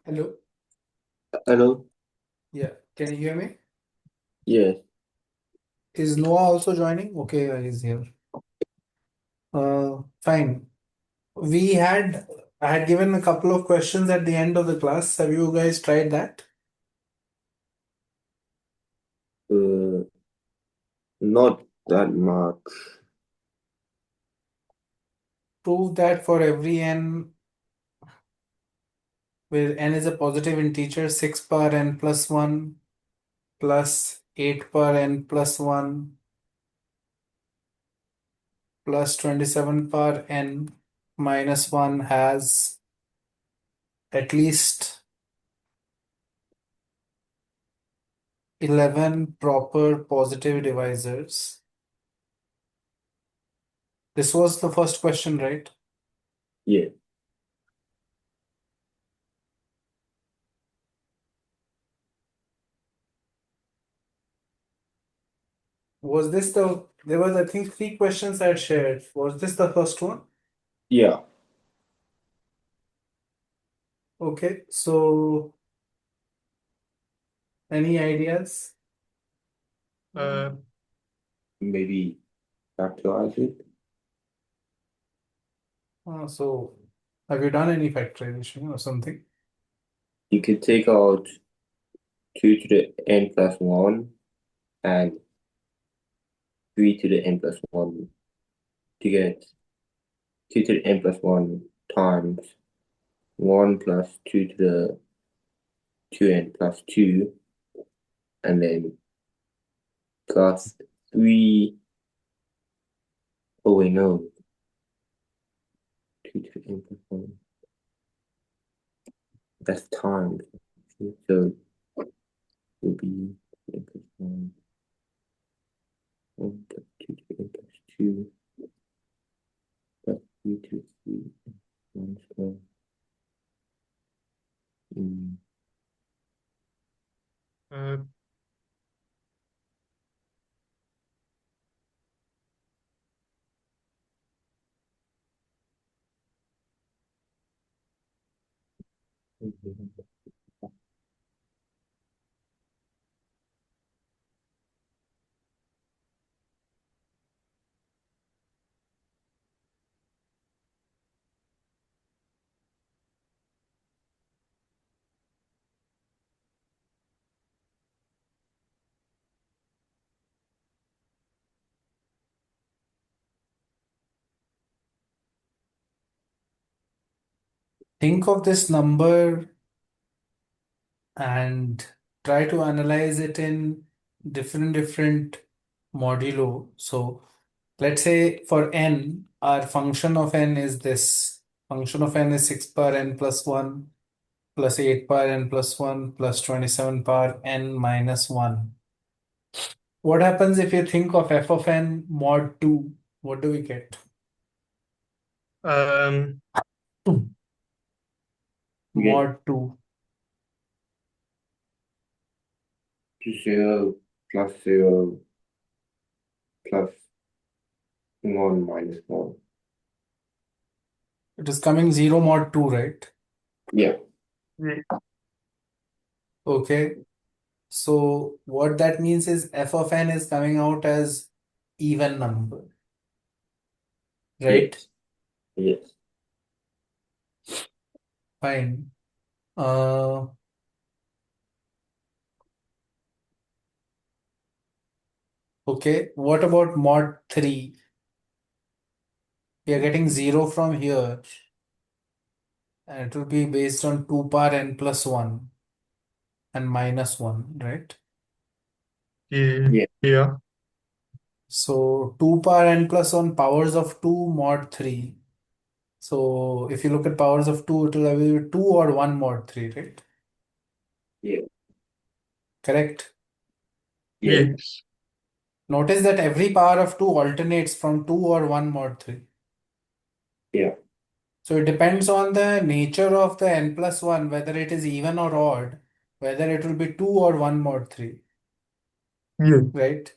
Hello. Hello. Yeah. Can you hear me? Yes. Is Noah also joining? Okay, he's here. Fine. We had I had given a couple of questions at the end of the class. Have you guys tried that? Uh, Not that much. Prove that for every n where n is a positive integer, 6 power n plus 1 plus 8 power n plus 1 plus 27 power n minus 1 has at least 11 proper positive divisors. This was the first question, right? Yeah. Was this there was, I think, three questions I shared. Was this the first one? Yeah. Okay, so any ideas? Uh, Maybe factorize it. So have you done any factorization or something? You could take out 2 to the n plus 1 and 3 to the n plus 1 to get 2 to the n plus 1 times 1 plus 2 to the 2n plus 2 and then plus 3. Oh, wait, no. 2 to the n plus 1. That's times. So it would be n plus 1. 1 plus 2 to the n plus 2 plus 3 to the 3 one square. Mm. Uh, Think of this number and try to analyze it in different modulo. So let's say for n, our function of n is this. Function of n is 6 power n plus 1 plus 8 power n plus 1 plus 27 power n minus 1. What happens if you think of f of n mod 2? What do we get? Um, you get Mod 2. 0 plus 0 plus 1 minus 1. It is coming 0 mod 2, right? Yeah. Yeah. Okay. So what that means is f of n is coming out as even number, right? Yes. Yes. Fine. Uh, okay. What about mod 3? We are getting 0 from here, and it will be based on 2 power n plus 1 and minus 1, right? Yeah. Yeah. Yeah. So 2 power n plus 1 powers of 2 mod 3. So if you look at powers of 2, it will be 2 or 1 mod 3, right? Yeah. Correct. Yes. Notice that every power of 2 alternates from 2 or 1 mod 3. Yeah. So it depends on the nature of the n plus 1, whether it is even or odd, whether it will be 2 or 1 mod 3, Yeah. right?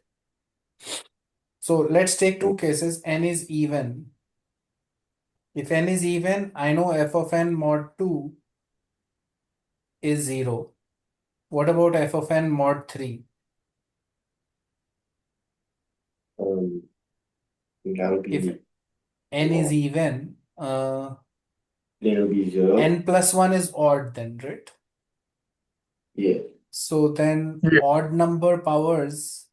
So let's take two cases. N is even. If n is even, I know f of n mod 2 is 0. What about f of n mod 3? Um, that'll If be n is one. even, It'll be 0. n plus 1 is odd then, right? Yeah. So then Yeah. odd number powers,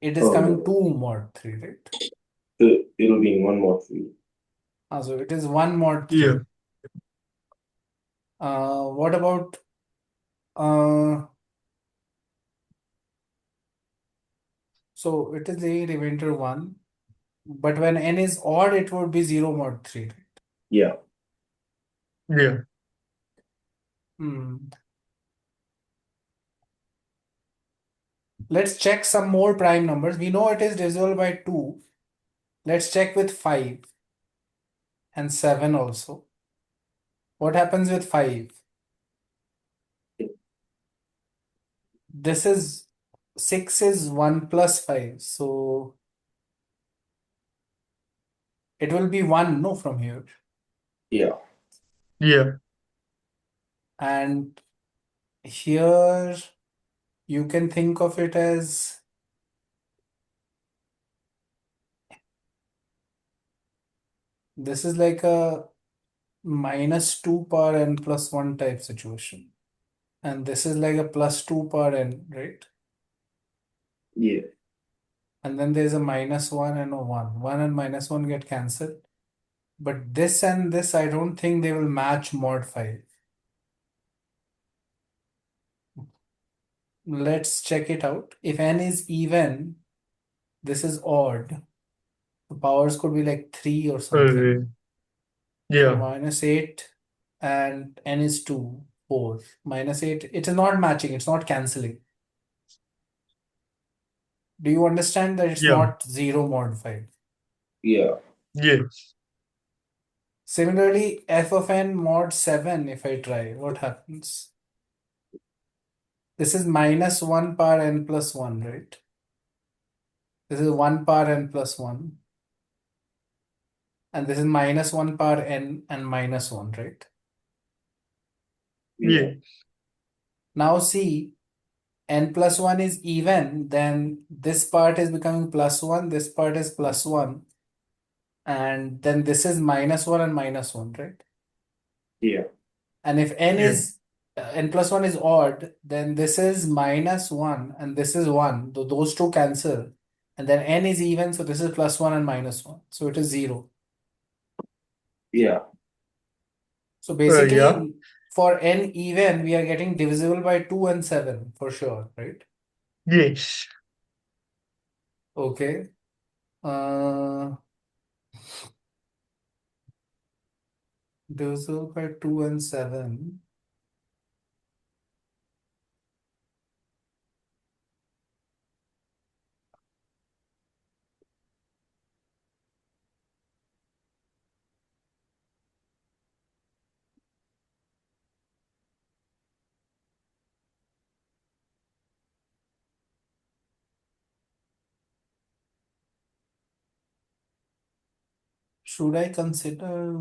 it is Oh coming no. 2 mod 3, right? So it'll be 1 more 3. So it is 1 mod Yeah. 3. What about uh, so it is a remainder 1, but when n is odd, it would be 0 mod 3, right? Yeah. Yeah. Hmm. Let's check some more prime numbers. We know it is divisible by 2. Let's check with 5 and 7 also. What happens with 5? This is 6 is 1 plus 5. So it will be 1, no, from here. Yeah. Yeah. And here you can think of it as this is like a minus 2 power n plus 1 type situation. And this is like a plus 2 power n, right? Yeah. And then there's a minus 1 and a 1. 1 and minus 1 get cancelled. But this and this, I don't think they will match mod 5. Let's check it out. If n is even, this is odd. The powers could be like 3 or something. So Yeah. minus 8 and n is 2, 4. Minus 8, it is not matching, it's not cancelling. Do you understand that it's Yeah. not 0 mod 5? Yeah. Yeah. Similarly, f of n mod 7, if I try, what happens? This is minus 1 power n plus 1, right? This is 1 power n plus 1. And this is minus 1 power n and minus 1, right? Yeah. Yeah. Now see, n plus 1 is even, then this part is becoming plus 1, this part is plus 1, and then this is minus 1 and minus 1, right? Yeah. And if n Yeah. is n plus 1 is odd, then this is minus 1 and this is 1. Those two cancel. And then n is even, so this is plus 1 and minus 1. So it is 0. Yeah. So Yeah. basically, for n even, we are getting divisible by 2 and 7 for sure, right? Yes. Okay. Uh, divisible by 2 and 7. Should I consider?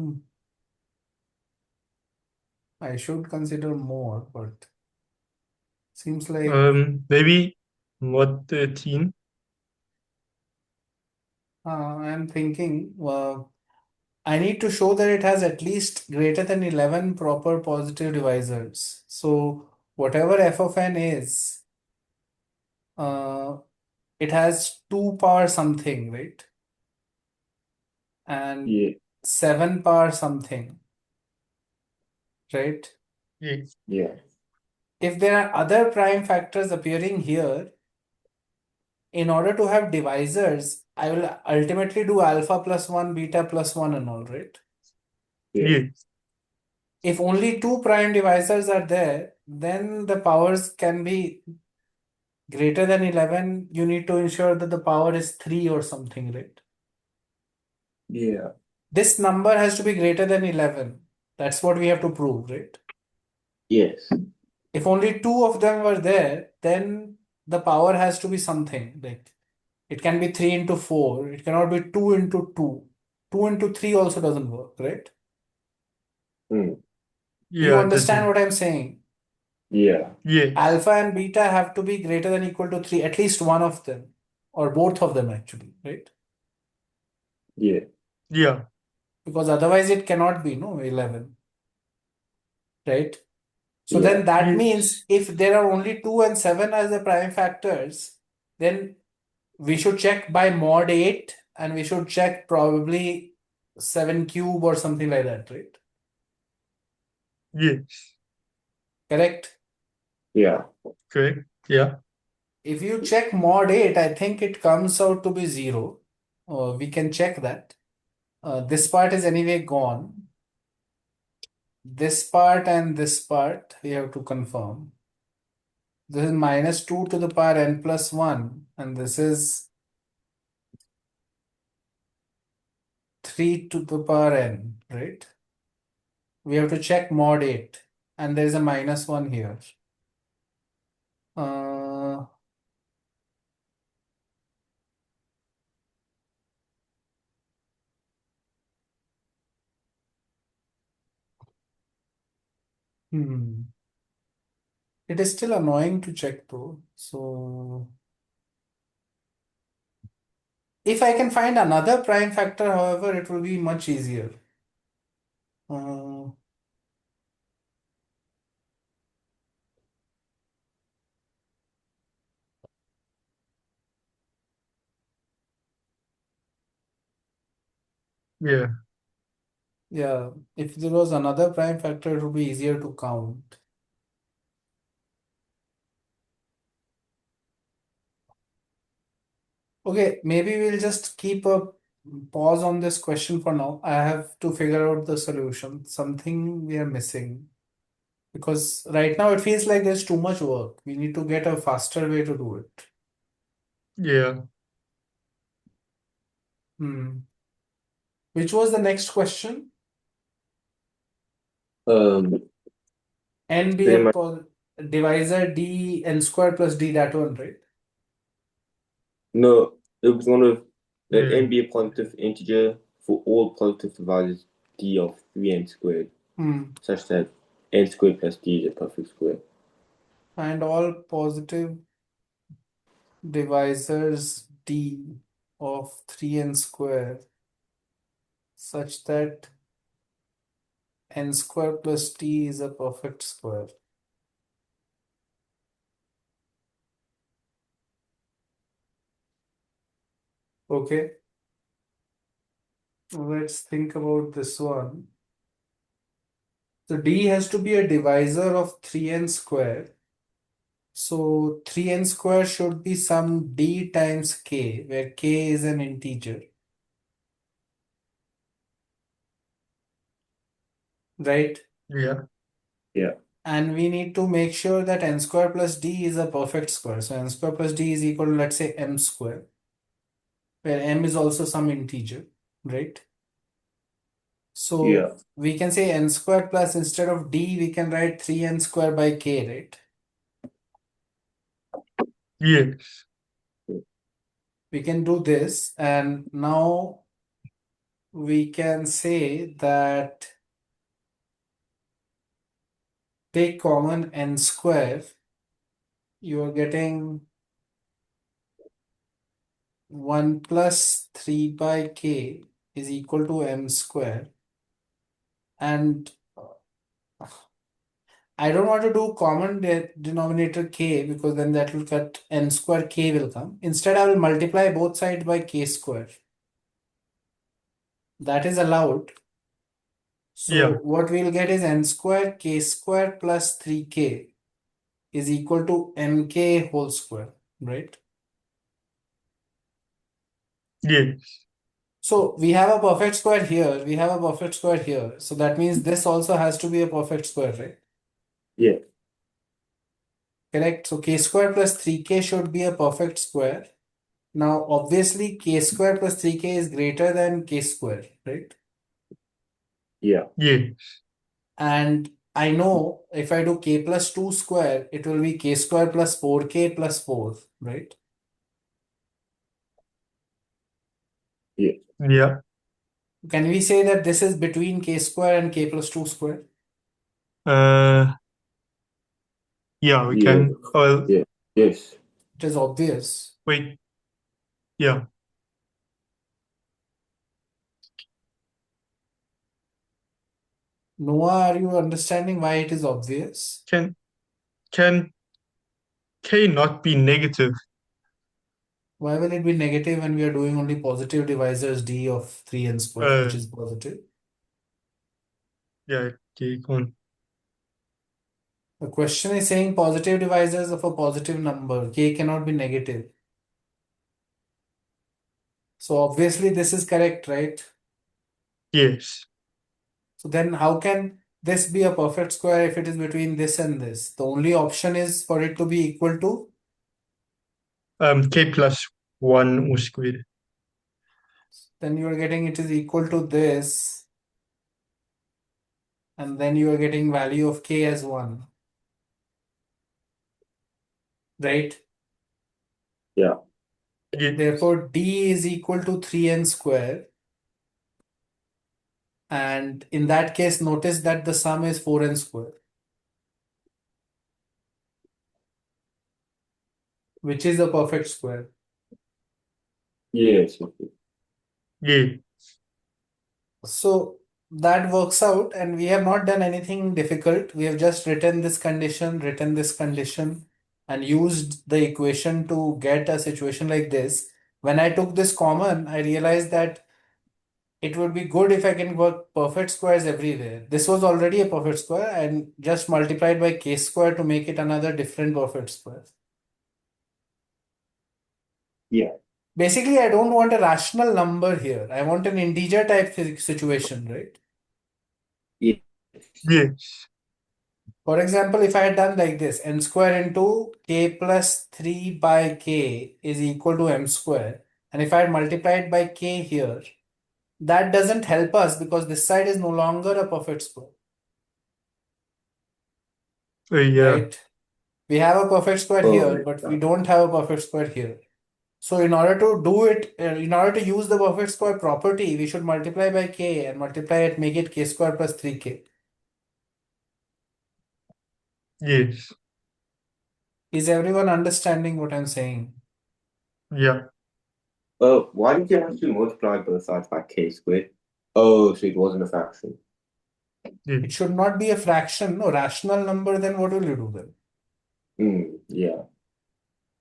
I should consider more, but seems like Maybe mod 13. I'm thinking I need to show that it has at least greater than 11 proper positive divisors. So whatever f of n is, uh, it has 2 power something, right? And Yeah. 7 power something, right? Yes. Yeah. If there are other prime factors appearing here, in order to have divisors, I will ultimately do alpha plus 1, beta plus 1 and all, right? Yeah. Yes. If only 2 prime divisors are there, then the powers can be greater than 11. You need to ensure that the power is 3 or something, right? Yeah. This number has to be greater than 11. That's what we have to prove, right? Yes. If only 2 of them were there, then the power has to be something. Like it can be 3 into 4. It cannot be 2 into 2. 2 into 3 also doesn't work, right? Mm. Do you Yeah, understand doesn't. what I'm saying? Yeah. Yes. Alpha and beta have to be greater than equal to 3, at least one of them, or both of them actually, right? Yeah. Yeah. Because otherwise it cannot be, no, 11, right? So Yeah. then that Yes. means if there are only 2 and 7 as the prime factors, then we should check by mod 8 and we should check probably 7 cube or something like that, right? Yes. Correct? Yeah. Correct. Yeah. If you check mod 8, I think it comes out to be 0. We can check that. This part is anyway gone. This part and this part we have to confirm. This is minus 2 to the power n plus 1, and this is 3 to the power n, right? We have to check mod 8, and there is a minus 1 here. Uh, hmm. It is still annoying to check though. So if I can find another prime factor, however, it will be much easier. Uh, Yeah. yeah, if there was another prime factor, it would be easier to count. Okay, maybe we'll just keep a pause on this question for now. I have to figure out the solution. Something we are missing. Because right now it feels like there's too much work. We need to get a faster way to do it. Yeah. Hmm. Which was the next question? Um, N be pretty a much. divisor d n square plus d, that one, right? No, it was one of let Yeah. n be a positive integer for all positive divisors d of 3n squared, Hmm. such that n squared plus d is a perfect square. And all positive divisors d of 3n square such that n square plus t is a perfect square. Okay, let's think about this one. So d has to be a divisor of 3n square. So 3n square should be some d times k, where k is an integer, right? Yeah. Yeah. And we need to make sure that n square plus d is a perfect square. So n square plus d is equal to, let's say, m square, where m is also some integer, right? So Yeah. we can say n square plus, instead of d, we can write 3n square by k, right? Yes. We can do this, and now we can say that take common n square, you are getting 1 plus 3 by k is equal to m square. And I don't want to do common denominator k, because then that will cut n square, k will come. Instead, I will multiply both sides by k square. That is allowed. So Yeah. what we'll get is n square k square plus 3k is equal to mk whole square, right? Yes. So we have a perfect square here, we have a perfect square here. So that means this also has to be a perfect square, right? Yeah. Correct. So k square plus 3k should be a perfect square. Now, obviously, k square plus 3k is greater than k square, right? Yeah. Yes. And I know if I do k plus 2 square, it will be k square plus 4k plus 4, right? Yeah. Yeah. Can we say that this is between k square and k plus 2 square? Uh, Yeah, we Yeah. can. Well, Yeah. Yes. It is obvious. wait. Yeah. Noah, are you understanding why it is obvious? Can K not be negative? Why will it be negative when we are doing only positive divisors d of 3n square, which Uh, is positive? yeah. Okay, go on. The question is saying positive divisors of a positive number. K cannot be negative. So obviously this is correct, right? Yes. So then how can this be a perfect square if it is between this and this? The only option is for it to be equal to, K plus 1 all squared. then you are getting it is equal to this, and then you are getting value of k as 1, right? Yeah. Yes. Therefore, d is equal to 3n square. And in that case, notice that the sum is 4n square, which is a perfect square. Yes. Yeah. So that works out, and we have not done anything difficult. We have just written this condition, and used the equation to get a situation like this. When I took this common, I realized that it would be good if I can work perfect squares everywhere. This was already a perfect square and just multiplied by k square to make it another different perfect square. Yeah. Basically, I don't want a rational number here. I want an integer type situation, right? Yeah. Yes. For example, if I had done like this, n square into k plus 3 by k is equal to m square. And if I had multiplied by k here, that doesn't help us because this side is no longer a perfect square, Yeah. right? We have a perfect square here, Oh. but we don't have a perfect square here. So in order to do it, in order to use the perfect square property, we should multiply by k and multiply it, make it k square plus 3k. Yes. Is everyone understanding what I'm saying? Yeah. Why did you have to multiply both sides by k squared? Oh, so it wasn't a fraction. Yeah. It should not be a fraction, no rational number, then what will you do then? Yeah.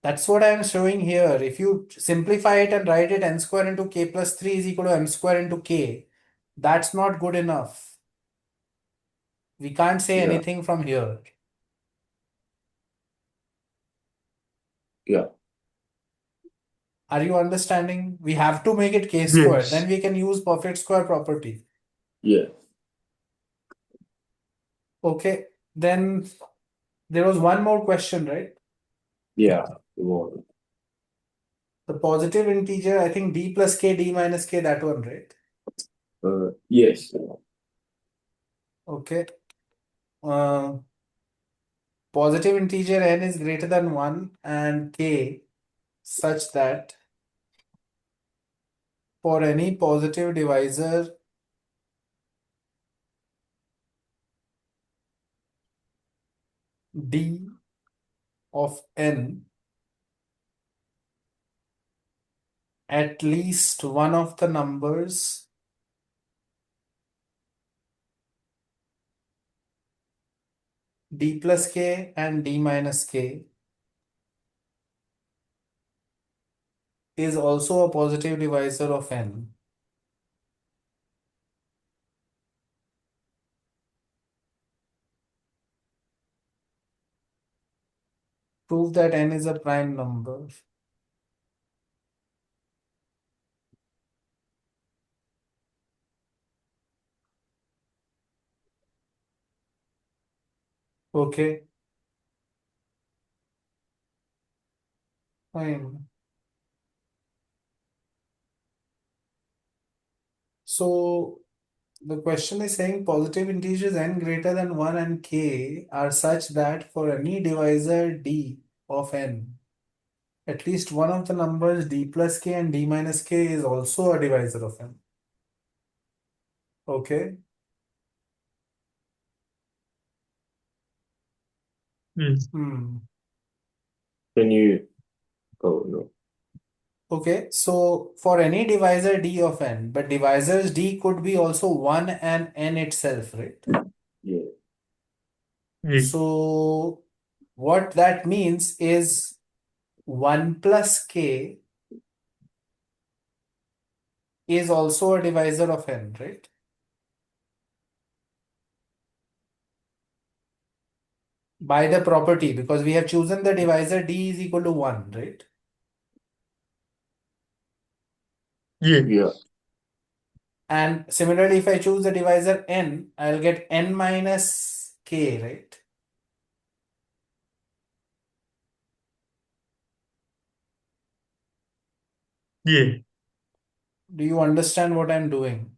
That's what I am showing here. If you simplify it and write it n square into k plus 3 is equal to m square into k, that's not good enough. We can't say Yeah. anything from here. Yeah. Are you understanding? We have to make it k square. Yes. Then we can use perfect square property. Yeah. Okay. Then there was one more question, right? Yeah. It was. The positive integer, I think d plus k, d minus k, that one, right? Yes. Okay. Uh, Positive integer n is greater than 1 and k such that for any positive divisor d of n, at least one of the numbers d plus k and d minus k is also a positive divisor of n. Prove that n is a prime number. Okay, fine. So the question is saying positive integers n greater than 1 and k are such that for any divisor d of n, at least one of the numbers d plus k and d minus k is also a divisor of n. Okay. Yes. Can you? Oh no. Okay, so for any divisor d of n, but divisors d could be also 1 and n itself, right? Yeah. Yes. So what that means is 1 plus k is also a divisor of n, right? By the property, because we have chosen the divisor d is equal to 1, right? Yes. Yeah. And similarly, if I choose the divisor n, I'll get n minus k, right? Yes. Do you understand what I'm doing?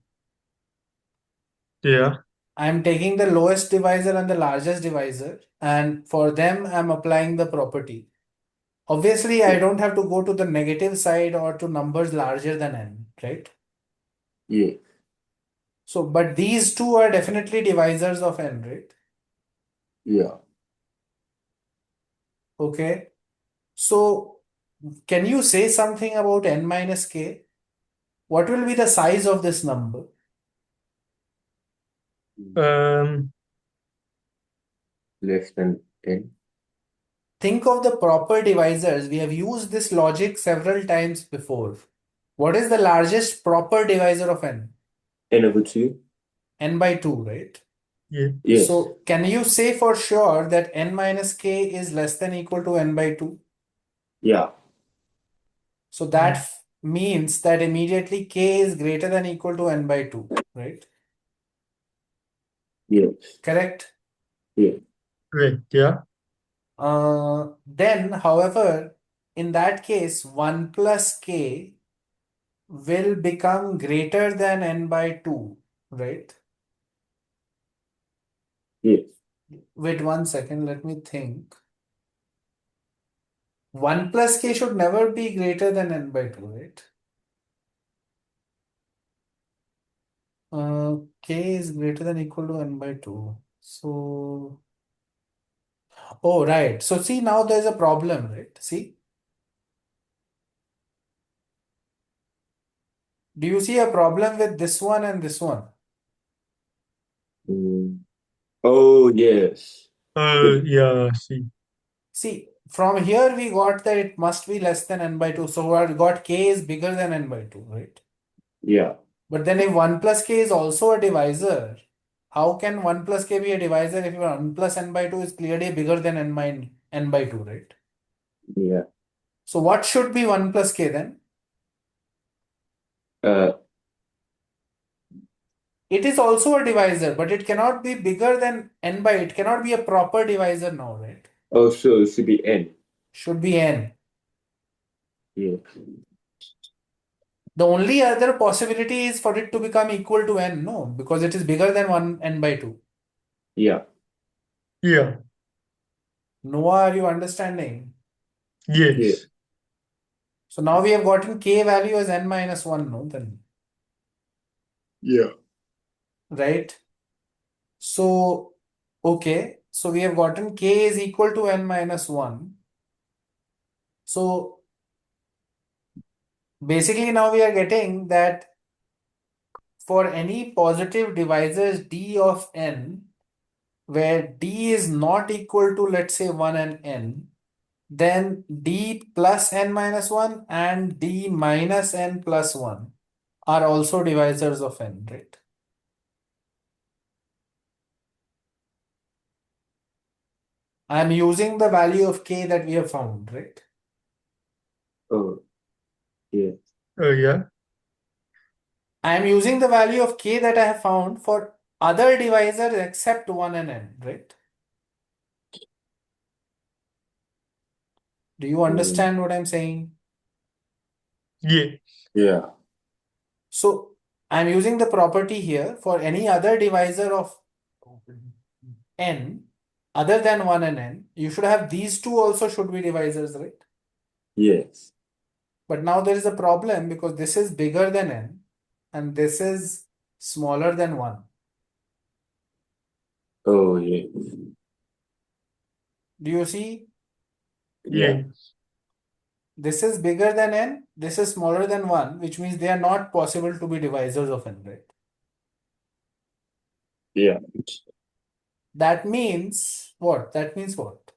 Yeah. I'm taking the lowest divisor and the largest divisor, and for them, I'm applying the property. Obviously, I Yeah. don't have to go to the negative side or to numbers larger than n, right? Yeah. So, but these two are definitely divisors of n, right? Yeah. Okay. So, can you say something about n minus k? What will be the size of this number? Um. Less than 10. Think of the proper divisors. We have used this logic several times before. What is the largest proper divisor of n? N over 2. N by 2, right? Yeah. Yes. So can you say for sure that n minus k is less than equal to n by 2? Yeah. So that means that immediately k is greater than equal to n by 2, right? Yes. Correct? Yeah. Correct. Yeah. Then, however, in that case, 1 plus k will become greater than n by 2, right? Yes. Wait 1 second, let me think. 1 plus k should never be greater than n by 2, right? K is greater than equal to n by 2. So, oh, right. So, see, now there's a problem, right? See, do you see a problem with this one and this one? Mm. Oh, yes. Yeah. See. See, from here we got that it must be less than n by 2. So, we got k is bigger than n by 2, right? Yeah. But then if 1 plus k is also a divisor, how can 1 plus k be a divisor if 1 plus n by 2 is clearly bigger than n by 2, right? Yeah. So, what should be 1 plus k then? Uh. It is also a divisor, but it cannot be bigger than n by, it cannot be a proper divisor now, right? Oh, so it should be N. Should be n. Yeah. The only other possibility is for it to become equal to n, no, because it is bigger than 1 n by 2. Yeah. Yeah. Noah, are you understanding? Yeah. Yes. So now we have gotten k value as n minus 1, no, then, Yeah. right? So, okay, so we have gotten k is equal to n minus 1. So basically now we are getting that for any positive divisors d of n, where d is not equal to, let's say, 1 and n, then d plus n minus 1 and d minus n plus 1 are also divisors of n, right? I am using the value of k that we have found, right? Oh, yeah. Yeah. I am using the value of k that I have found for other divisors except 1 and n, right? Do you Mm. understand what I'm saying? Yeah. Yeah. So I'm using the property here for any other divisor of n other than 1 and n. You should have these two also should be divisors, right? Yes. But now there is a problem because this is bigger than n and this is smaller than 1. Oh, yeah. Do you see? Yeah. Yeah. This is bigger than n, this is smaller than 1, which means they are not possible to be divisors of n, right? Yeah. That means what? That means what?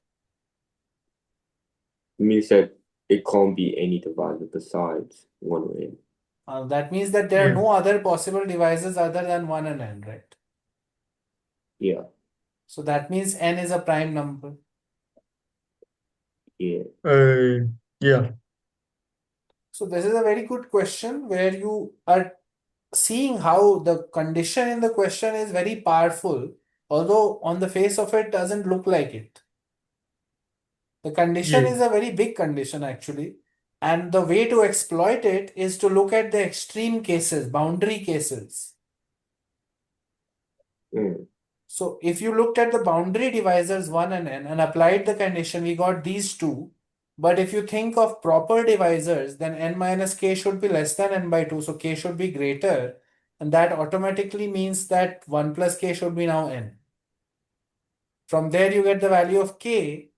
It means that it can't be any divisor besides 1 or n. That means that there are Yeah. no other possible divisors other than 1 and n, right? Yeah. So that means n is a prime number. Yeah. Yeah. So this is a very good question where you are seeing how the condition in the question is very powerful, although on the face of it doesn't look like it. The condition Yeah. is a very big condition actually. And the way to exploit it is to look at the extreme cases, boundary cases. Mm. So if you looked at the boundary divisors 1 and n and applied the condition, we got these two. But if you think of proper divisors, then n minus k should be less than n by 2. So k should be greater. And that automatically means that 1 plus k should be now n. From there you get the value of k.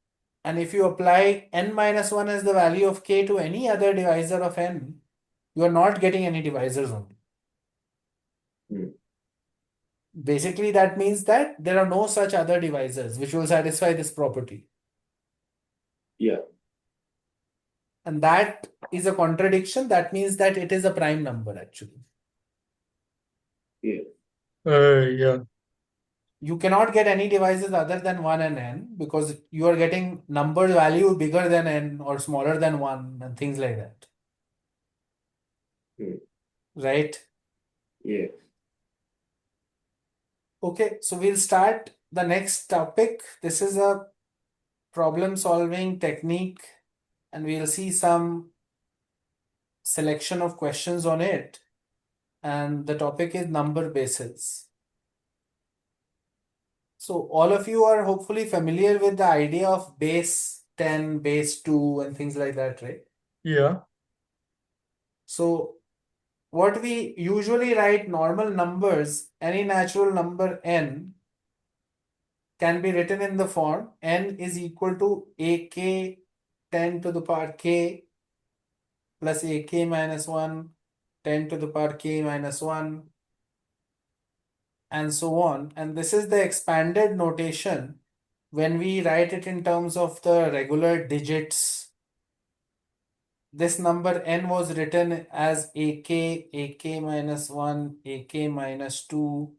And if you apply n minus 1 as the value of k to any other divisor of n, you are not getting any divisors only. Mm. Basically, that means that there are no such other divisors which will satisfy this property. Yeah. And that is a contradiction. That means that it is a prime number actually. Yeah. Yeah. You cannot get any divisors other than 1 and n because you are getting number value bigger than n or smaller than 1 and things like that. Mm. Right? Yeah. Okay, so we'll start the next topic. This is a problem solving technique and we'll see some selection of questions on it. And the topic is number bases. So all of you are hopefully familiar with the idea of base 10, base 2 and things like that, right? Yeah. So what we usually write normal numbers, any natural number n can be written in the form n is equal to ak 10 to the power k plus ak minus 1, 10 to the power k minus 1 and so on. And this is the expanded notation when we write it in terms of the regular digits. This number n was written as ak minus 1, ak minus 2,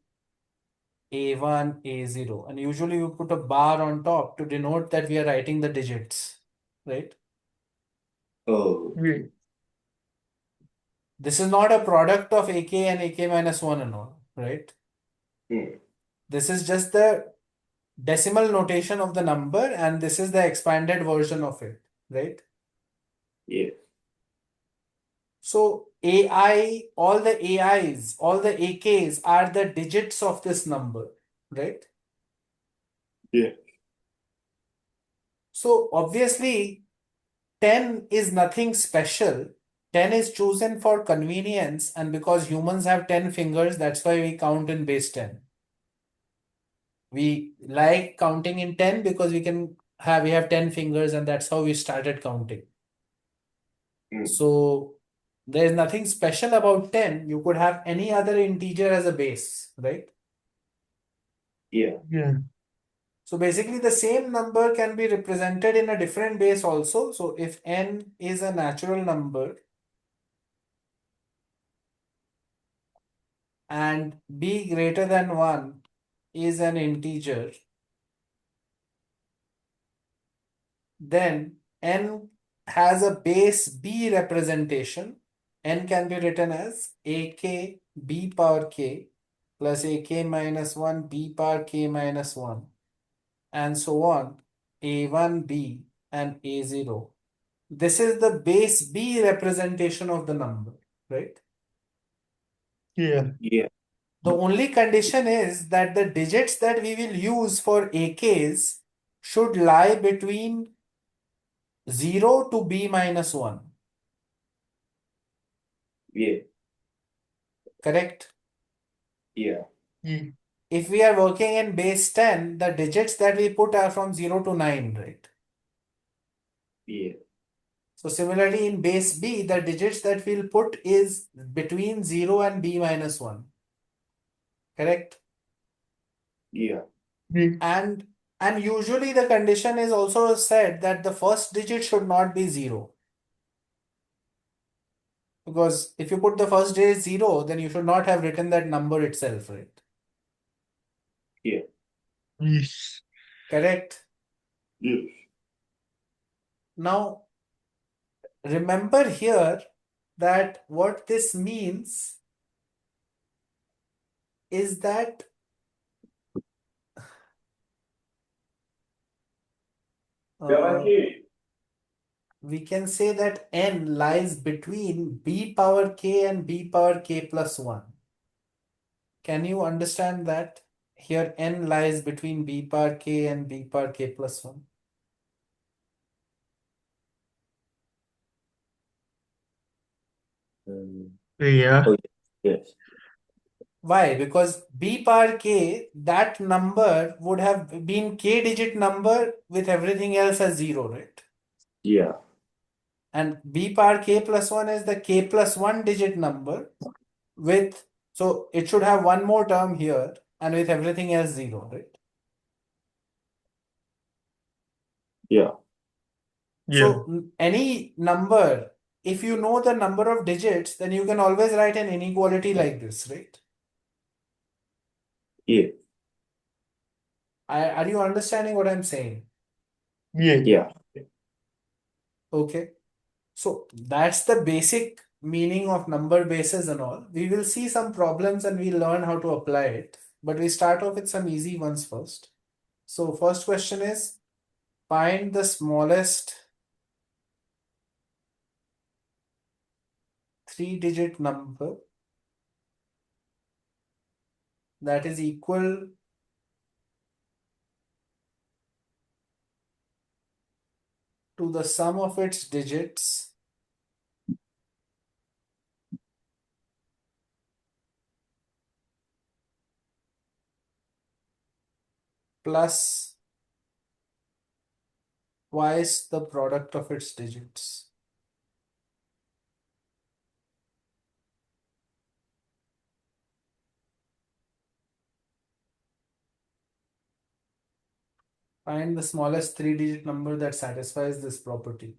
a1, a0. And usually you put a bar on top to denote that we are writing the digits, right? Oh. Yeah. This is not a product of ak and ak minus 1 and all, right? Mm. This is just the decimal notation of the number and this is the expanded version of it, right? Yeah. So AI, all the AIs, all the AKs are the digits of this number, right? Yeah. So obviously 10 is nothing special. 10 is chosen for convenience and because humans have 10 fingers, that's why we count in base 10. We like counting in 10 because we have 10 fingers and that's how we started counting. Mm. So there is nothing special about 10. You could have any other integer as a base, right? Yeah. Yeah. So basically the same number can be represented in a different base also. So if n is a natural number and b greater than 1 is an integer, then n has a base b representation. N can be written as ak b power k plus ak minus 1 b power k minus 1 and so on, a1b and a0. This is the base b representation of the number, right? Yeah. Yeah. The only condition is that the digits that we will use for AKs should lie between 0 to b minus 1. Yeah. Correct? Yeah. Yeah. if we are working in base 10, the digits that we put are from 0 to 9, right? Yeah. So similarly in base B, the digits that we'll put is between 0 and B minus 1. Correct? Yeah. Yeah. And usually the condition is also said that the first digit should not be 0. Because if you put the first digit 0, then you should not have written that number itself, right? Yeah. Yes. Correct? Yes. Now, remember here that what this means is that uh, we can say that n lies between b power k and b power k plus 1. Can you understand that? Here n lies between b power k and b power k plus 1. Yeah. Oh, yes. Why? Because b power k, that number would have been k digit number with everything else as 0, right? Yeah. And b power k plus 1 is the k plus 1 digit number with, so it should have one more term here and with everything else 0, right? Yeah. Yeah. So any number, if you know the number of digits, then you can always write an inequality like this, right? Yeah. Are you understanding what I'm saying? Yeah. Yeah. Okay. So that's the basic meaning of number bases and all. We will see some problems and we'll learn how to apply it. But we start off with some easy ones first. So first question is, find the smallest 3-digit number that is equal to the sum of its digits plus twice the product of its digits. Find the smallest 3-digit number that satisfies this property.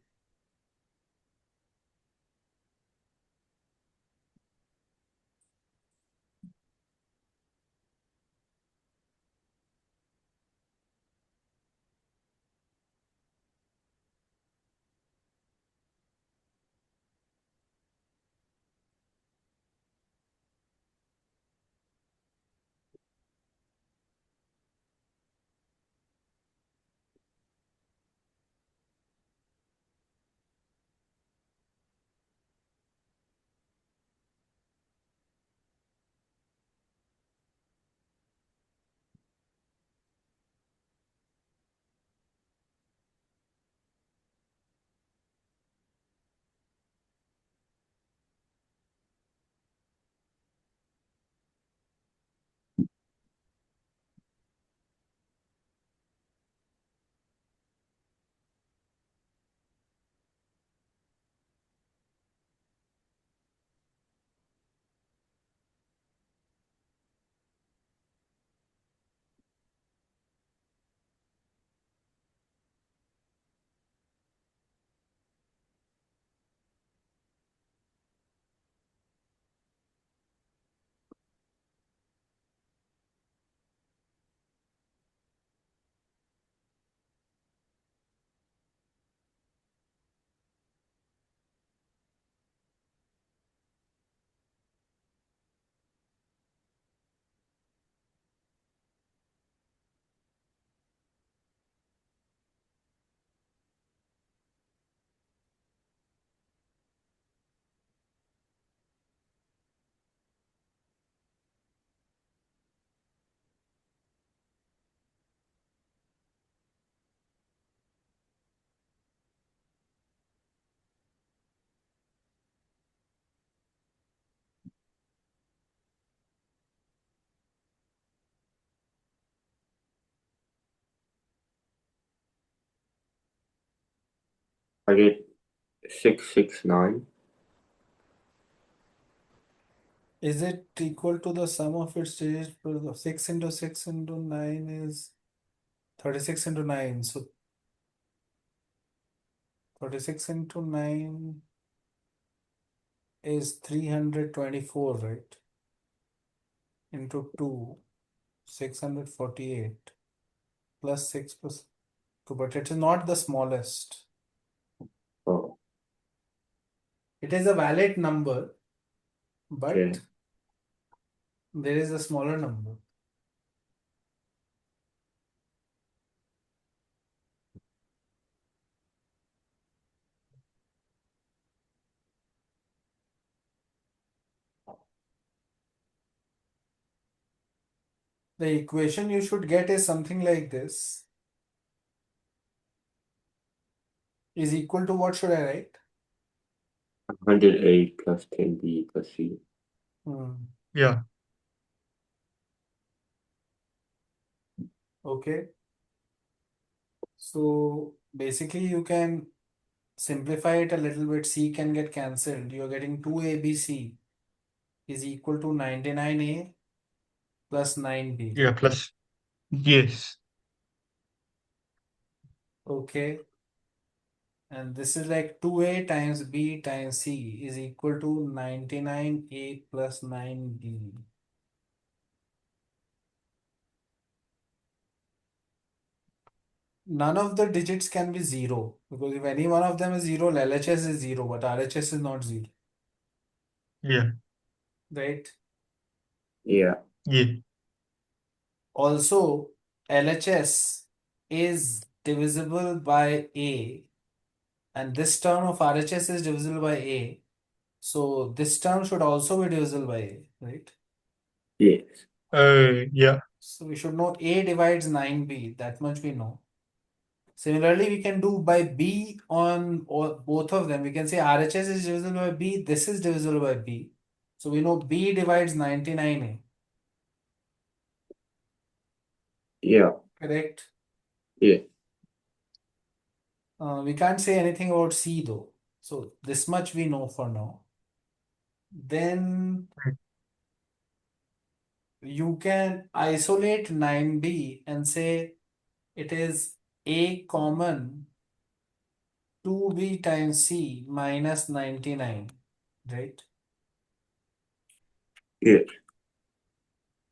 I get 669. Is it equal to the sum of its digits? 6 into 6 into 9 is 36 into 9. So 36 into 9 is 324, right? Into 2, 648 plus 6 plus 2. But it is not the smallest. Oh, It is a valid number, but okay. there is a smaller number. The equation you should get is something like this. Is equal to what should I write? 108 plus 10b plus c. Yeah. Okay. So basically you can simplify it a little bit. C can get cancelled. You're getting 2ABC is equal to 99A plus 9B. Yeah. Plus. Yes. Okay. And this is like 2A times B times C is equal to 99A plus 9B. None of the digits can be zero because if any one of them is zero, LHS is zero, but RHS is not zero, Yeah. right? Yeah. Yeah. Also, LHS is divisible by A, and this term of RHS is divisible by A. So this term should also be divisible by A, right? Yes. Yeah. So we should know A divides 9B, that much we know. Similarly, we can do by B on both of them. We can say RHS is divisible by B, this is divisible by B. So we know B divides 99A, Yeah. correct? Yeah. We can't say anything about C though. So this much we know for now. Then you can isolate 9B and say it is A common 2B times C minus 99, right? Yes. Yeah.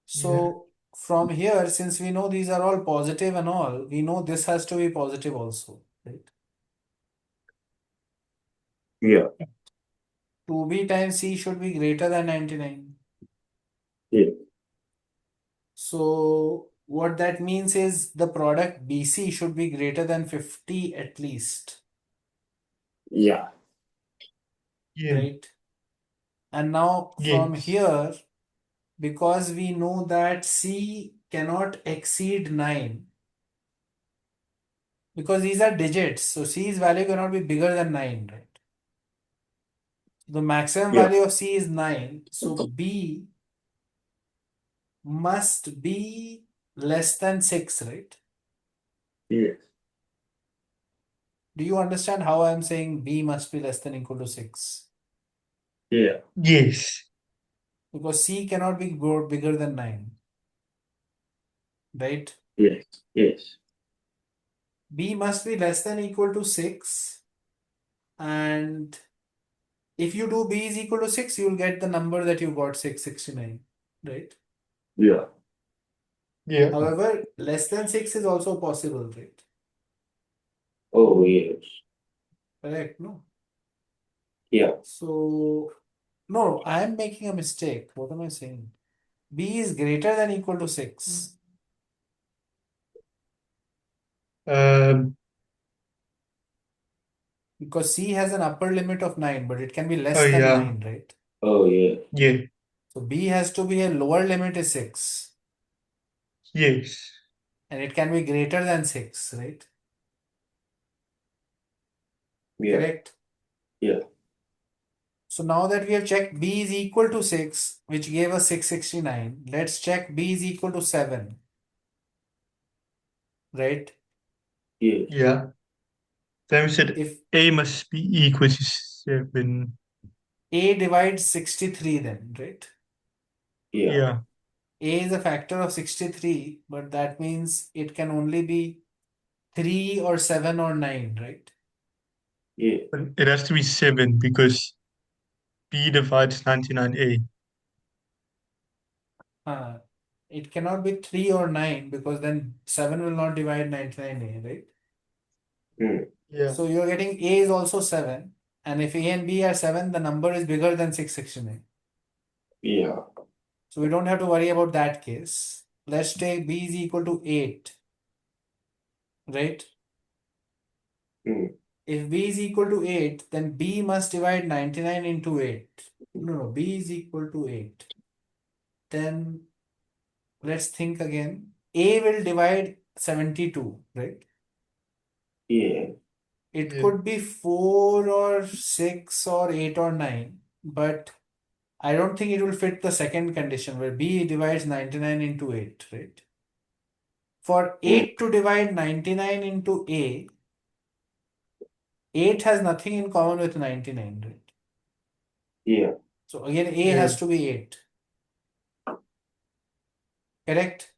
So from here, since we know these are all positive and all, we know this has to be positive also, right? Yeah. 2B times C should be greater than 99. Yeah. So what that means is the product BC should be greater than 50 at least, Yeah. Yeah. right? And now from Yes. here, because we know that C cannot exceed 9, because these are digits, so C's value cannot be bigger than 9, right? The maximum Yeah. value of C is 9, so B must be less than 6, right? Yes. Do you understand how I'm saying B must be less than equal to 6? Yeah. Yes. Because C cannot be bigger than 9, right? Yes. Yes. B must be less than equal to 6, and if you do B is equal to 6, you'll get the number that you got, 669, right? Yeah. Yeah. However, less than 6 is also possible, right? Oh, yes. Correct, no? Yeah. So, no, I am making a mistake. What am I saying? B is greater than equal to 6 Um. because C has an upper limit of 9, but it can be Oh less than yeah. 9, right? Oh, yeah. Yeah. So B has to be a lower limit is 6 Yes. and it can be greater than 6, right? Yeah. Correct. Yeah. So now that we have checked B is equal to 6, which gave us 669, let's check B is equal to 7, right? Yes. Yeah. Then we said If A must be equal to 7. A divides 63 then, right? Yeah. Yeah. A is a factor of 63, but that means it can only be 3 or 7 or 9, right? Yeah. But it has to be 7 because B divides 99A. Uh, it cannot be 3 or 9 because then 7 will not divide 99A, right? Mm. Yeah. So you're getting A is also 7. And if A and B are 7, the number is bigger than 669. Yeah. So we don't have to worry about that case. Let's take B is equal to 8, right? Mm. If B is equal to 8, then B must divide 99 into 8. No, B is equal to 8. Then let's think again. A will divide 72, right? Yeah. It Yeah. could be 4 or 6 or 8 or 9, but I don't think it will fit the second condition where B divides 99 into 8, right? For Mm. 8 to divide 99 into A, 8 has nothing in common with 99, right? Yeah. So again, A Yeah. has to be 8, correct?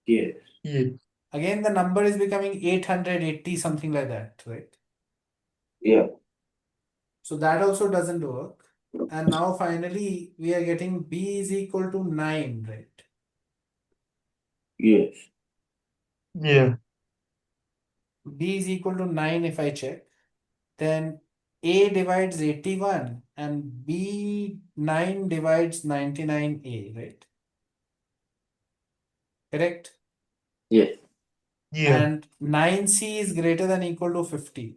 Yes. Yeah. Again, the number is becoming 880, something like that, right? Yeah. So that also doesn't work. And now finally, we are getting B is equal to 9, right? Yes. Yeah. B is equal to 9 if I check. Then A divides 81 and B9 divides 99A, right? Correct? Yes. Yeah. And 9C is greater than equal to 50,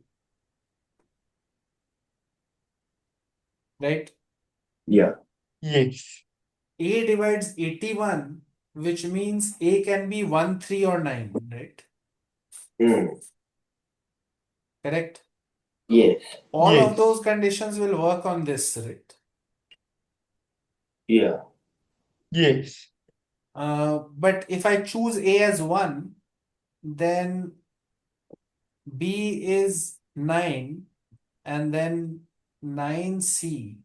right? Yeah. Yes. A divides 81, which means A can be 1, 3 or 9, right? Mm. Correct? Yes. All of Yes. those conditions will work on this, right? Yeah. Yes. But if I choose A as 1, then B is 9 and then 9C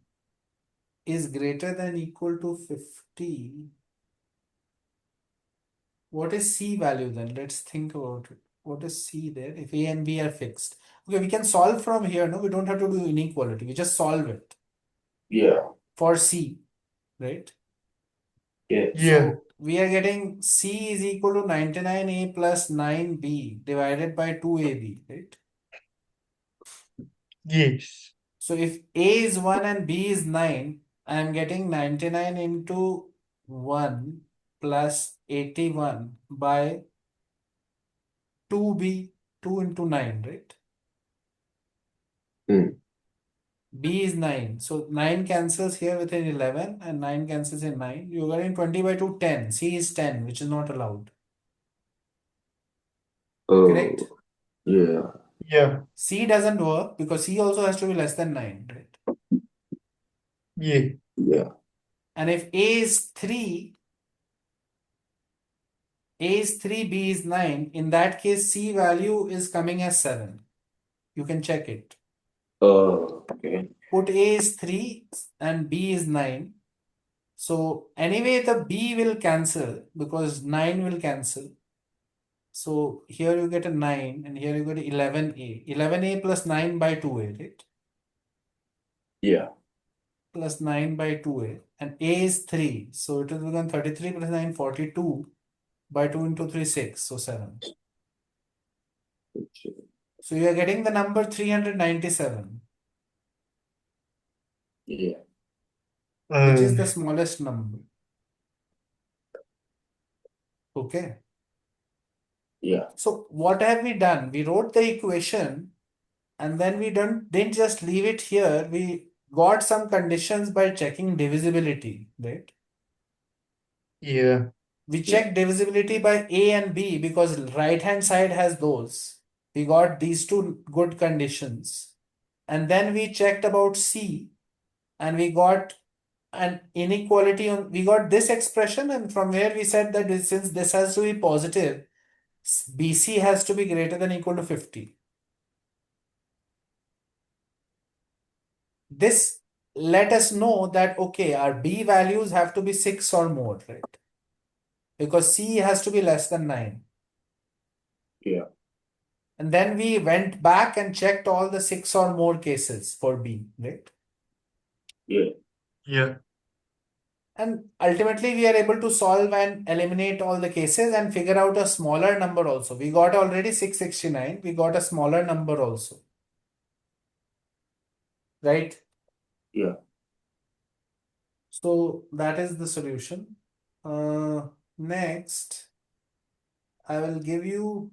is greater than equal to 50. What is C value then? Let's think about it. What is C there if A and B are fixed? Okay, we can solve from here. No, we don't have to do inequality. We just solve it Yeah. for C, right? Yes. Yeah. So we are getting C is equal to 99A plus 9B divided by 2AB, right? Yes. So if A is 1 and B is 9, I am getting 99 into 1 plus 81 by 2B, 2 into 9, right? Mm. B is 9. So 9 cancels here with an 11 and 9 cancels in 9. You're getting 20 by 2, 10. C is 10, which is not allowed. Correct? Oh. Yeah. Yeah. C doesn't work because C also has to be less than 9, right? Yeah. Yeah. And if A is 3, A is 3, B is 9, in that case, C value is coming as 7. You can check it. Oh. Okay. Put A is 3 and B is 9. So anyway, the B will cancel because 9 will cancel. So here you get a 9 and here you get 11A. 11A plus 9 by 2A, right? Yeah. Plus 9 by 2A. And A is 3. So it will become 33 plus 9, 42 by 2 into 3, 6. So 7. So you are getting the number 397, Yeah. which is Uh, the smallest number. Okay. Yeah. So what have we done? We wrote the equation and then we didn't just leave it here. We got some conditions by checking divisibility, right? yeah. We Yeah. checked divisibility by A and B because right hand side has those. We got these two good conditions. And then we checked about C and we got an inequality on, we got this expression, and from where we said that since this has to be positive, BC has to be greater than equal to 50. This let us know that, okay, our B values have to be 6 or more, right? Because C has to be less than 9. Yeah. And then we went back and checked all the 6 or more cases for B, right? Yeah. Yeah. And ultimately, we are able to solve and eliminate all the cases and figure out a smaller number also. We got already 669. We got a smaller number also. Right? Yeah. So that is the solution. Next, I will give you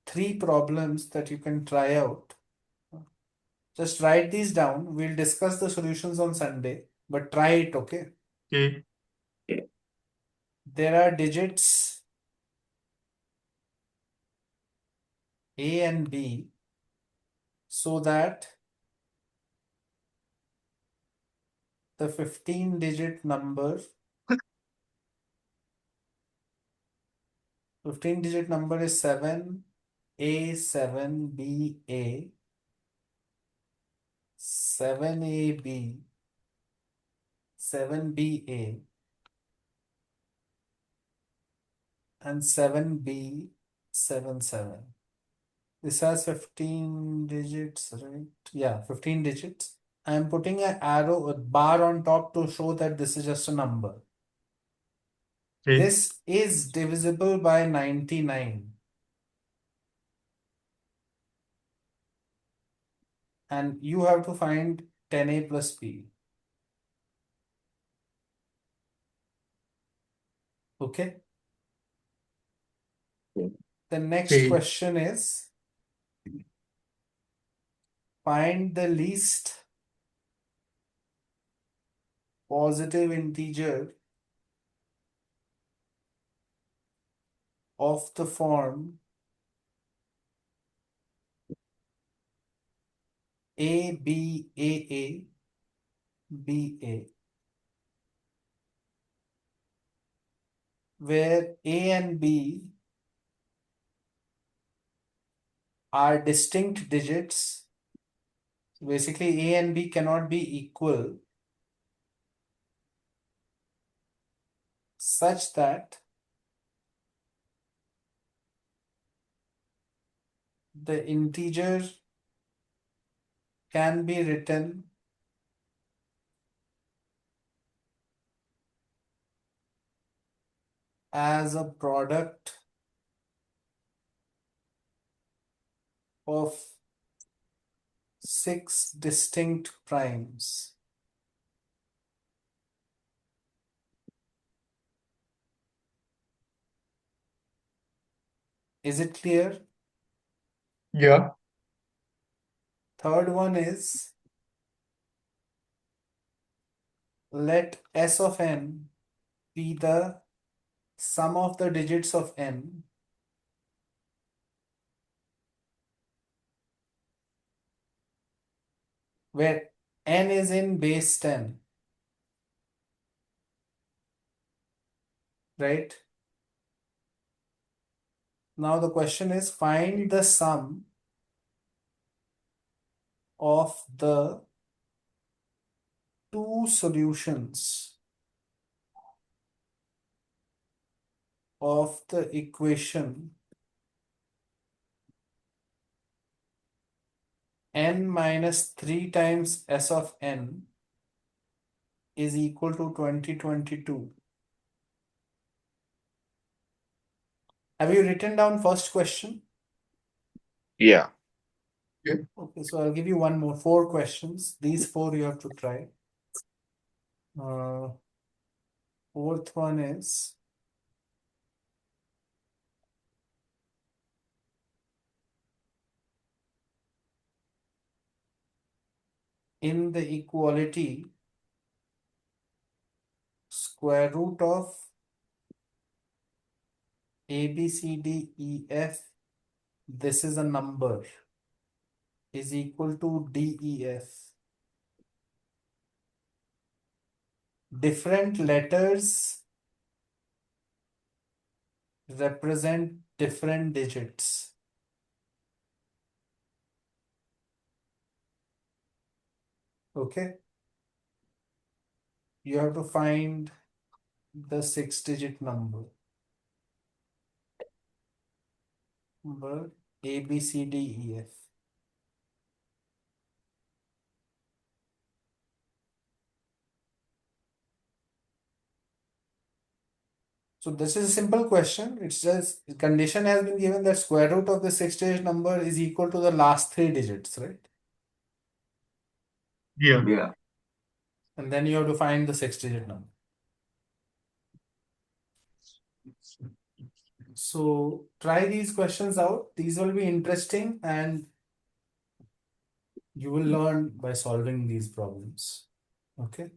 3 problems that you can try out. Just write these down. We'll discuss the solutions on Sunday, but try it, okay? Okay. Yeah. There are digits A and B so that the 15-digit number 15-digit number is 7A, 7BA, 7AB, 7BA, and 7B77. This has 15 digits, right? Yeah, 15 digits. I am putting an arrow, a bar on top to show that this is just a number. Okay. This is divisible by 99. And you have to find 10A plus B. Okay. Yeah. The next Okay. question is find the least positive integer of the form A, B, A, B, A, where A and B are distinct digits. Basically, A and B cannot be equal such that the integer can be written as a product of 6 distinct primes. Is it clear? Yeah. Third one is let S of n be the sum of the digits of n where n is in base 10, right? Now the question is find the sum of the two solutions of the equation n minus 3 times S of n is equal to 2022. Have you written down first question? Yeah. Okay, so I'll give you one more, 4 questions. These 4 you have to try. Fourth one is in the equality square root of A, B, C, D, E, F, this is a number, is equal to D, E, F. Different letters represent different digits. Okay. You have to find the 6-digit number. Number A, B, C, D, E, F. So this is a simple question. It's just the condition has been given that square root of the 6-digit number is equal to the last 3 digits, right? Yeah. Yeah. And then you have to find the 6-digit number. So try these questions out. These will be interesting and you will learn by solving these problems. Okay.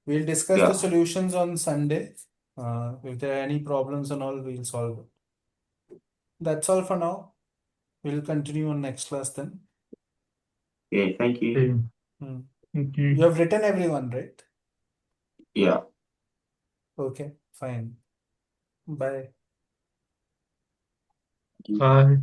We'll discuss the Yeah. solutions on Sunday. If there are any problems and all, we'll solve it. That's all for now. We'll continue on next class then. Okay, thank you. Okay. Hmm. Thank You you. have written everyone, right? Yeah. Okay, fine. Bye. Thank you. Bye.